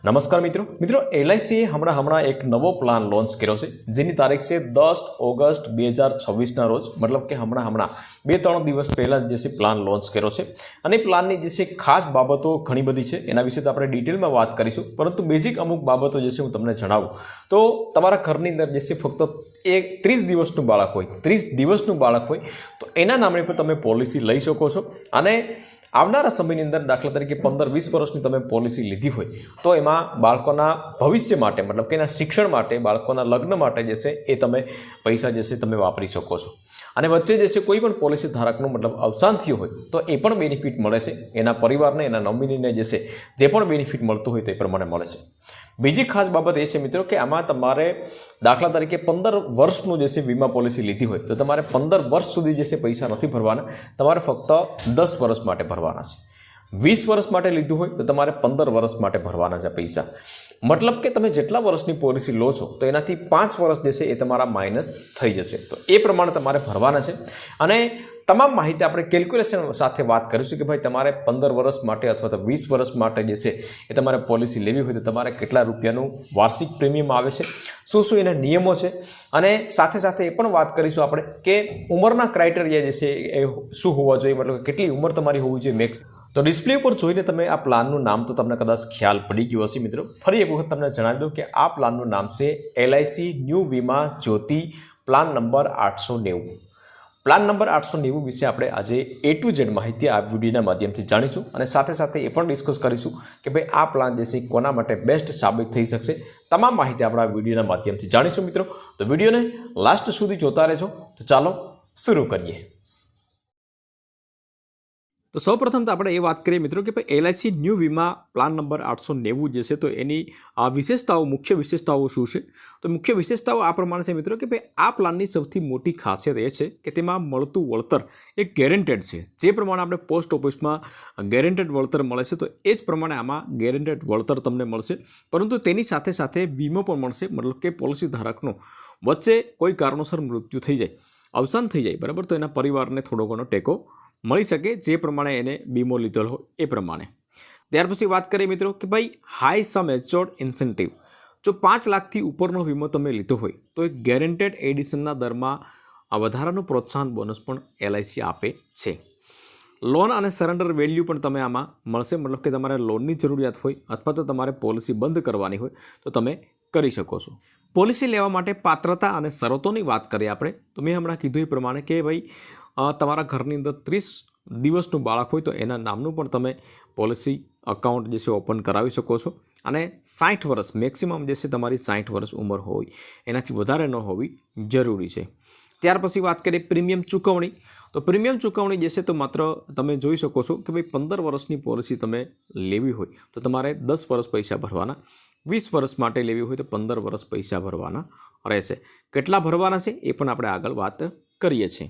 નમસ્કાર મિત્રો એલઆઈસીએ હમણાં એક નવો પ્લાન લોન્ચ કર્યો છે જેની તારીખ છે 10 ઓગસ્ટ 2026ના રોજ, મતલબ કે હમણાં 2-3 દિવસ પહેલાં જે છે પ્લાન લોન્ચ કર્યો છે અને પ્લાનની જે છે ખાસ બાબતો ઘણી બધી છે, એના વિશે તો આપણે ડિટેલમાં વાત કરીશું, પરંતુ બેઝિક અમુક બાબતો જે છે હું તમને જણાવું તો તમારા ઘરની અંદર જે છે ફક્ત 30 દિવસનું બાળક હોય તો એના નામે પર તમે પોલિસી લઈ શકો છો અને આવનારા સમયની અંદર દાખલા તરીકે 15-20 વર્ષની તમે પોલિસી લીધી હોય તો એમાં બાળકોના ભવિષ્ય માટે, મતલબ કે એના શિક્ષણ માટે, બાળકોના લગ્ન માટે જે છે એ તમે પૈસા જે છે તમે વાપરી શકો છો અને વચ્ચે જે છે કોઈ પણ પોલિસી ધારકનું મતલબ અવસાન થયું હોય તો એ પણ બેનિફિટ મળે છે, એના પરિવારને, એના નોમિનીને જે પણ બેનિફિટ મળતું હોય તો એ પ્રમાણે મળે છે। બીજી ખાસ બાબત એ છે મિત્રો કે આમાં તમારે દાખલા તરીકે 15 વર્ષનું જે છે વીમા પોલિસી લીધી હોય તો તમારે 15 વર્ષ સુધી જે છે પૈસા નથી ભરવાના, તમારે ફક્ત 10 વર્ષ માટે ભરવાના છે। 20 વર્ષ માટે લીધું હોય તો તમારે 15 વર્ષ માટે ભરવાના છે પૈસા, મતલબ કે તમે જેટલા વર્ષની પોલિસી લો છો તો એનાથી 5 વર્ષ જે છે એ તમારા માઇનસ થઈ જશે, તો એ પ્રમાણે તમારે ભરવાના છે અને તમામ માહિતી આપણે કેલ્ક્યુલેશન સાથે વાત કરીશું કે ભાઈ તમારે 15 વર્ષ માટે અથવા તો 20 વર્ષ માટે જે છે એ તમારે પોલિસી લેવી હોય તો તમારે કેટલા રૂપિયાનું વાર્ષિક પ્રીમિયમ આવે છે, શું એના નિયમો છે અને સાથે સાથે એ પણ વાત કરીશું આપણે કે ઉંમરના ક્રાઇટેરિયા જે છે એ શું હોવા જોઈએ, મતલબ કેટલી ઉંમર તમારી હોવી જોઈએ મેક્સ। તો ડિસ્પ્લે ઉપર જોઈને તમે આ પ્લાનનું નામ તો તમને કદાચ ખ્યાલ પડી ગયો હશે મિત્રો, ફરી એક વખત તમને જણાવી દઉં કે આ પ્લાનનું નામ છે LIC ન્યૂ વીમા જ્યોતિ પ્લાન નંબર 890। પ્લાન નંબર 890 વિશે આપણે આજે A to Z માહિતી આ વિડીયોના માધ્યમથી જાણીશું અને સાથે સાથે એ પણ ડિસ્કસ કરીશું કે ભાઈ આ પ્લાન જે છે કોના માટે બેસ્ટ સાબિત થઈ શકશે, તમામ માહિતી આપણે આ વિડીયોના માધ્યમથી જાણીશું મિત્રો। તો વિડીયોને લાસ્ટ સુધી જોતા રહેજો। તો ચાલો શરૂ કરીએ। તો સૌપ્રથમ તો આપણે એ વાત કરીએ મિત્રો કે ભાઈ LIC ન્યૂ વીમા પ્લાન નંબર 890 જે છે તો એની વિશેષતાઓ, મુખ્ય વિશેષતાઓ શું છે? તો મુખ્ય વિશેષતાઓ આ પ્રમાણે છે મિત્રો કે ભાઈ આ પ્લાનની સૌથી મોટી ખાસિયત એ છે કે તેમાં મળતું વળતર એ ગેરંટેડ છે। જે પ્રમાણે આપણે પોસ્ટ ઓફિસમાં ગેરંટેડ વળતર મળે છે તો એ જ પ્રમાણે આમાં ગેરંટેડ વળતર તમને મળશે, પરંતુ તેની સાથે સાથે વીમો પણ મળશે, મતલબ કે પોલિસી ધારકનો વચ્ચે કોઈ કારણોસર મૃત્યુ થઈ જાય, અવસાન થઈ જાય બરાબર, તો એના પરિવારને થોડો ઘણો ટેકો મળી શકે જે પ્રમાણે એને વીમો લીધેલો હોય એ પ્રમાણે। ત્યાર પછી વાત કરીએ મિત્રો કે ભાઈ હાઈ સમ એચ્યોર્ડ ઇન્સેન્ટિવ, જો 5 લાખથી ઉપરનો વીમો તમે લીધો હોય તો એક ગેરંટેડ એડિશનના દરમાં વધારાનું પ્રોત્સાહન બોનસ પણ LIC આપે છે। લોન અને સરેન્ડર વેલ્યુ પણ તમે આમાં મળશે, મતલબ કે તમારે લોનની જરૂરિયાત હોય અથવા તો તમારે પોલિસી બંધ કરવાની હોય તો તમે કરી શકો છો। પોલિસી લેવા માટે પાત્રતા અને શરતોની વાત કરીએ આપણે તો મેં હમણાં કીધું એ પ્રમાણે કે ભાઈ તમારા ઘરની અંદર 30 દિવસનું બાળક હોય તો એના નામનું પણ તમે પોલિસી અકાઉન્ટ જે છે ઓપન કરાવી શકો છો અને 60 વર્ષ મેક્સિમમ જે છે તમારી 60 વર્ષ ઉંમર હોય, એનાથી વધારે ન હોવી જરૂરી છે। ત્યાર પછી વાત કરીએ પ્રીમિયમ ચૂકવણી, તો પ્રીમિયમ ચૂકવણી જે છે તો માત્ર તમે જોઈ શકો છો કે ભાઈ 15 વર્ષની પોલિસી તમે લેવી હોય તો તમારે 10 વર્ષ પૈસા ભરવાના, 20 વર્ષ માટે લેવી હોય તો 15 વર્ષ પૈસા ભરવાના રહેશે। કેટલા ભરવાના છે એ પણ આપણે આગળ વાત કરીએ છીએ।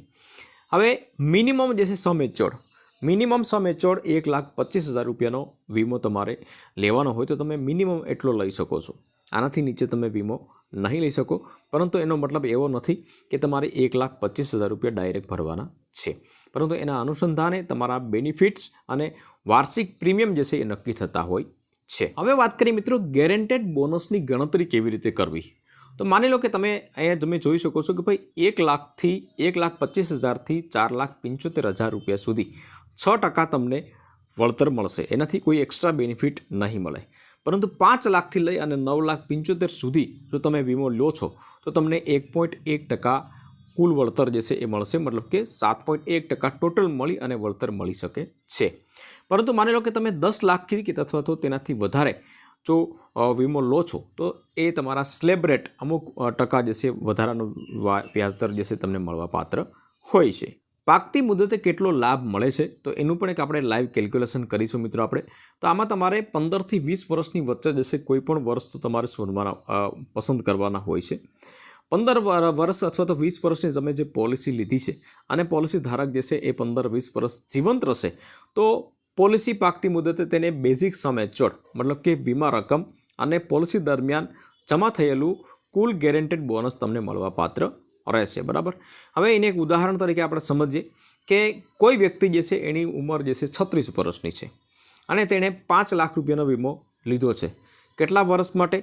હવે મિનિમમ જે છે સમ એચ્યોર્ડ, મિનિમમ સમ એચ્યોર્ડ 1,25,000 રૂપિયાનો વીમો તમારે લેવાનો હોય તો તમે મિનિમમ એટલો લઈ શકો છો, આનાથી નીચે તમે વીમો નહીં લઈ શકો, પરંતુ એનો મતલબ એવો નથી કે તમારે 1,25,000 રૂપિયા ડાયરેક્ટ ભરવાના છે, પરંતુ એના અનુસંધાને તમારા બેનિફિટ્સ અને વાર્ષિક પ્રીમિયમ જે છે એ નક્કી થતા હોય છે। હવે વાત કરીએ મિત્રો ગેરંટેડ બોનસની ગણતરી કેવી રીતે કરવી, તો માની લો કે અહીંયા તમે જોઈ શકો છો કે ભાઈ 1,25,000 થી 4,75,000 રૂપિયા સુધી 6% તમને વળતર મળશે, એનાથી કોઈ એક્સ્ટ્રા બેનિફિટ નહીં મળે, પરંતુ 5 લાખથી લઈ અને 9,75,000 સુધી જો તમે વીમો લો છો તો તમને 1.1% કુલ વળતર જે છે એ મળશે, મતલબ કે 7.1% ટોટલ મળી અને વળતર મળી શકે છે। પરંતુ માની લો કે તમે 10 લાખથી કે અથવા તો તેનાથી વધારે જો વીમો લો છો તો એ તમારા સ્લેબ રેટ અમુક ટકા જે છે વધારાનું વ્યાજદર જે છે તમને મળવા પાત્ર હોય છે। પાકતી મુદતે કેટલો લાભ મળે છે તો એનું પણ એક આપણે લાઈવ કેલ્ક્યુલેશન કરીશું મિત્રો આપણે, તો આમાં તમારે 15 થી 20 વર્ષની વચ્ચે જશે કોઈ પણ વર્ષ તો તમારે શોધવાના પસંદ કરવાના હોય છે। 15 વર્ષ અથવા તો 20 વર્ષની તમે જે પોલિસી લીધી છે અને પોલિસી ધારક જે છે એ 15-20 વર્ષ જીવંત રહેશે તો પોલિસી પાકતી મુદતે તેને બેઝિક સમ એચ્યોર્ડ, મતલબ કે વીમા રકમ અને પોલિસી દરમિયાન જમા થયેલું કુલ ગેરંટેડ બોનસ તમને મળવા પાત્ર રહેશે બરાબર। હવે એને એક ઉદાહરણ તરીકે આપણે સમજીએ કે કોઈ વ્યક્તિ જે છે એની ઉંમર જે છે 36 વર્ષની છે અને તેણે 5 લાખ રૂપિયાનો વીમો લીધો છે, કેટલા વર્ષ માટે?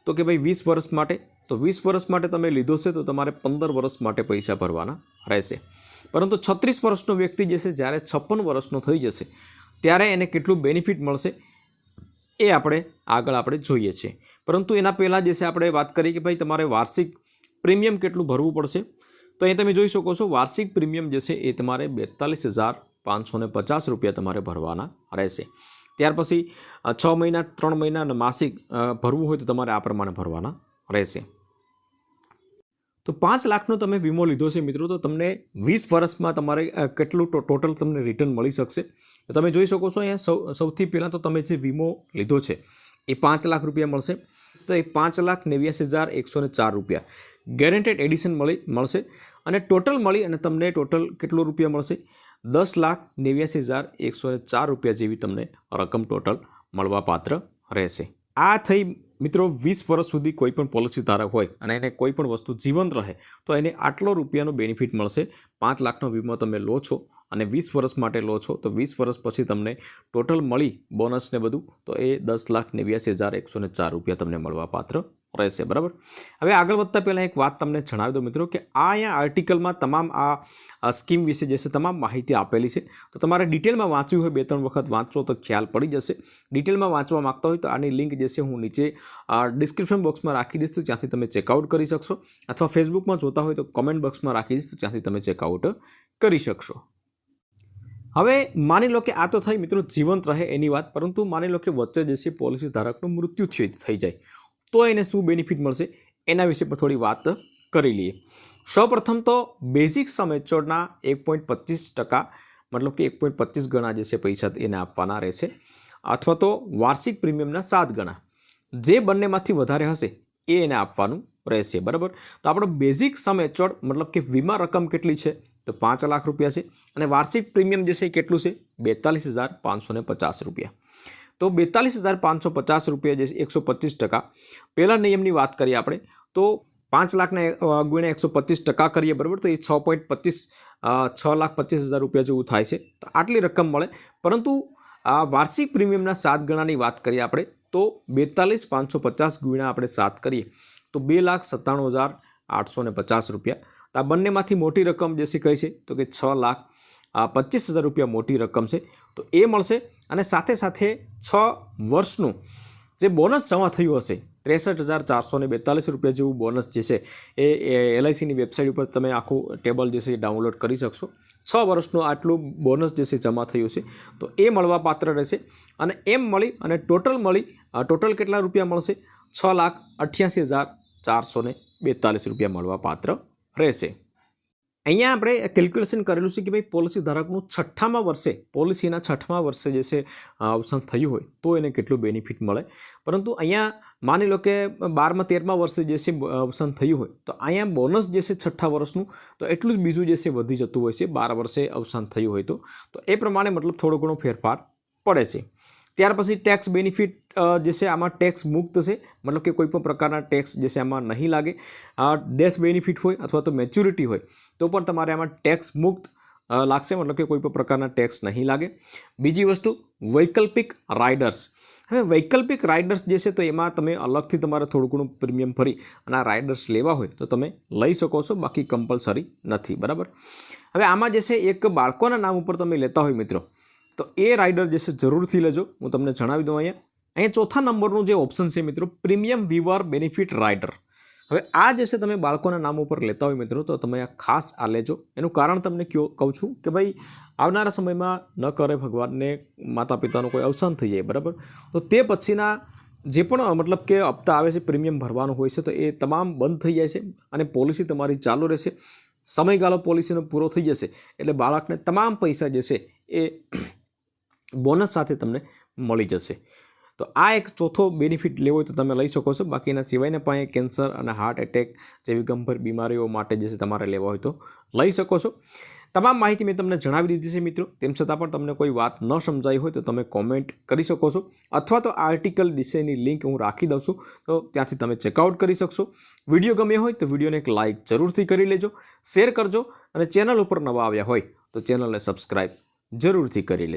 તો કે ભાઈ 20 વર્ષ માટે. તો 20 વર્ષ માટે તમે લીધો છે તો તમારે 15 વર્ષ માટે પૈસા ભરવાના રહેશે. પરંતુ 36 વર્ષનો વ્યક્તિ જે છે જ્યારે 56 વર્ષનો થઈ જશે ત્યારે એને કેટલું બેનિફિટ મળશે એ આપણે આગળ જોઈએ છીએ. પરંતુ એના પહેલાં જે છે આપણે વાત કરીએ કે ભાઈ તમારે વાર્ષિક પ્રીમિયમ કેટલું ભરવું પડશે. તો અહીં તમે જોઈ શકો છો વાર્ષિક પ્રીમિયમ જે છે એ તમારે 42,550 રૂપિયા તમારે ભરવાના રહેશે. ત્યાર પછી 6 મહિના, 3 મહિના અને માસિક ભરવું હોય તો તમારે આ પ્રમાણે ભરવાના રહેશે. તો 5 લાખનો તમે વીમો લીધો છે મિત્રો, તો તમને 20 વર્ષમાં તમારે કેટલું ટોટલ તમને રિટર્ન મળી શકશે. તો તમે જોઈ શકો છો અહીંયા સૌથી પહેલાં તો તમે જે વીમો લીધો છે એ 5 લાખ રૂપિયા મળશે. તો એ 5,89,104 રૂપિયા ગેરંટેડ એડિશન મળશે. અને ટોટલ મળી અને તમને ટોટલ કેટલો રૂપિયા મળશે? 10,89,104 રૂપિયા જેવી તમને રકમ ટોટલ મળવા પાત્ર રહેશે. આ થઈ મિત્રો 20 વર્ષ સુધી કોઈ પણ પોલિસી ધારક હોય અને એને કોઈ પણ વસ્તુ જીવંત રહે તો એને આટલો રૂપિયાનો બેનિફિટ મળશે. 5 લાખનો વીમો તમે લો છો અને 20 વર્ષ માટે લો છો તો 20 વર્ષ પછી તમને ટોટલ મળી બોનસ ને બધું તો એ 10,89,104 રૂપિયા તમને મળવા પાત્ર રહેશે. બરાબર. હવે આગળ વધતા પહેલાં એક વાત તમને જણાવી દો મિત્રો કે આ અહીંયા આર્ટિકલમાં તમામ આ સ્કીમ વિશે જે છે તમામ માહિતી આપેલી છે. તો તમારે ડિટેલમાં વાંચવી હોય 2-3 વખત વાંચો તો ખ્યાલ પડી જશે. ડિટેલમાં વાંચવા માગતા હોય તો આની લિંક જે છે હું નીચે ડિસ્ક્રિપ્શન બોક્સમાં રાખી દઈશ તો ત્યાંથી તમે ચેકઆઉટ કરી શકશો. અથવા ફેસબુકમાં જોતા હોય તો કોમેન્ટ બોક્સમાં રાખી દઈશ તો ત્યાંથી તમે ચેકઆઉટ કરી શકશો. હવે માની લો કે આ તો થઈ મિત્રો જીવંત રહે એની વાત, પરંતુ માની લો કે વચ્ચે જે છે પોલિસી ધારકનું મૃત્યુ થઈ જાય તો એને શું બેનિફિટ મળશે એના વિશે પણ થોડી વાત કરી લઈએ. સૌપ્રથમ તો બેઝિક સમ એચ્યોર્ડના 1.25% મતલબ કે 1.25 ગણા જે છે પૈસા એને આપવાના રહેશે, અથવા તો વાર્ષિક પ્રીમિયમના 7 ગણા જે બંનેમાંથી વધારે હશે એ એને આપવાનું રહેશે. બરાબર. તો આપણો બેઝિક સમ એચ્યોર્ડ મતલબ કે વીમા રકમ કેટલી છે તો 5 લાખ રૂપિયા છે અને વાર્ષિક પ્રીમિયમ જે છે એ કેટલું છે 42,550 રૂપિયા. તો 42,550 રૂપિયા જે 125%. પહેલા નિયમની વાત કરીએ આપણે તો 5 લાખને ગુણ્યા 125% કરીએ બરાબર તો એ 6,25,000 રૂપિયા જેવું થાય છે. તો આટલી રકમ મળે. પરંતુ આ વાર્ષિક પ્રીમિયમના 7 ગણાની વાત કરીએ આપણે તો 42,550 ગુણ્યા આપણે 7 કરીએ તો 2,97,850 રૂપિયા. તો આ બંનેમાંથી મોટી રકમ જે છે કઈ છે તો કે 6,25,000 રૂપિયા મોટી રકમ છે તો એ મળશે. અને સાથે સાથે 6 વર્ષનું જે બોનસ જમા થયું હશે 63,442 રૂપિયા જેવું બોનસ જે છે એ એલઆઈસીની વેબસાઇટ ઉપર તમે આખું ટેબલ જે છે એ ડાઉનલોડ કરી શકશો. 6 વર્ષનું આટલું બોનસ જે છે જમા થયું છે તો એ મળવા પાત્ર રહેશે. અને એમ મળી અને ટોટલ કેટલા રૂપિયા મળશે 6,88,442 રૂપિયા મળવા પાત્ર રહેશે. અહીંયા આપણે કેલ્ક્યુલેશન કરેલું છે કે ભાઈ પોલિસી ધારકનું પોલિસીના 6મા વર્ષે જે છે અવસાન થયું હોય તો એને કેટલું બેનિફિટ મળે. પરંતુ અહીંયા માની લો કે 12મા 13મા વર્ષે જે છે અવસાન થયું હોય તો અહીંયા બોનસ જે છે 6ઠા વર્ષનું તો એટલું જ બીજું જે છે વધી જતું હોય છે 12 વર્ષે અવસાન થયું હોય તો એ પ્રમાણે મતલબ થોડો ઘણો ફેરફાર પડે છે. ત્યાર પછી ટેક્સ બેનિફિટ જે છે આમાં ટેક્સ મુક્ત છે, મતલબ કે કોઈ પણ પ્રકારના ટેક્સ જે છે આમાં નહીં લાગે. ડેથ બેનિફિટ હોય અથવા તો મેચ્યુરિટી હોય તો પણ તમારે આમાં ટેક્સ મુક્ત લાગશે, મતલબ કે કોઈ પણ પ્રકારના ટેક્સ નહીં લાગે. બીજી વસ્તુ વૈકલ્પિક રાઇડર્સ. હવે વૈકલ્પિક રાઇડર્સ જે છે તો એમાં તમે અલગથી તમારે થોડું ઘણું પ્રીમિયમ ભરી અને આ રાઇડર્સ લેવા હોય તો તમે લઈ શકો છો, બાકી કમ્પલસરી નથી. બરાબર. હવે આમાં જે છે એક બાળકોના નામ ઉપર તમે લેતા હોય મિત્રો તો એ રાઇડર જે છે જરૂરથી લેજો. હું તમને જણાવી દઉં અહીંયા ચોથા નંબરનું જે ઓપ્શન છે મિત્રો પ્રીમિયમ વીવર બેનિફિટ રાઇડર. હવે આ જે છે તમે બાળકોના નામ ઉપર લેતા હોય મિત્રો તો તમે આ ખાસ આ લેજો. એનું કારણ તમને કહું છું કે ભાઈ આવનારા સમયમાં ન કરે ભગવાનને માતા પિતાનું કોઈ અવસાન થઈ જાય બરાબર તો તે પછીના જે પણ મતલબ કે હપ્તા આવે છે પ્રીમિયમ ભરવાનું હોય છે તો એ તમામ બંધ થઈ જાય છે અને પોલિસી તમારી ચાલુ રહેશે. સમયગાળો પોલિસીનો પૂરો થઈ જશે એટલે બાળકને તમામ પૈસા જે છે એ બોનસ સાથે તમને મળી જશે. તો આ એક ચોથો બેનિફિટ લેવો હોય તો તમે લઈ શકો છો. બાકીના સિવાયના પણ કેન્સર અને હાર્ટ એટેક જેવી ગંભીર બીમારીઓ માટે જે છે તમારે લેવા હોય તો લઈ શકો છો. તમામ માહિતી મેં તમને જણાવી દીધી છે મિત્રો. તેમ છતાં પણ તમને કોઈ વાત ન સમજાઈ હોય તો તમે કોમેન્ટ કરી શકો છો અથવા તો આર્ટિકલ વિશેની લિંક હું રાખી દઉં છું તો ત્યાંથી તમે ચેકઆઉટ કરી શકશો. વિડીયો ગમ્યો હોય તો વિડીયોને એક લાઇક જરૂરથી કરી લેજો, શેર કરજો અને ચેનલ ઉપર નવા આવ્યા હોય તો ચેનલને સબસ્ક્રાઈબ જરૂરથી કરી લેજો.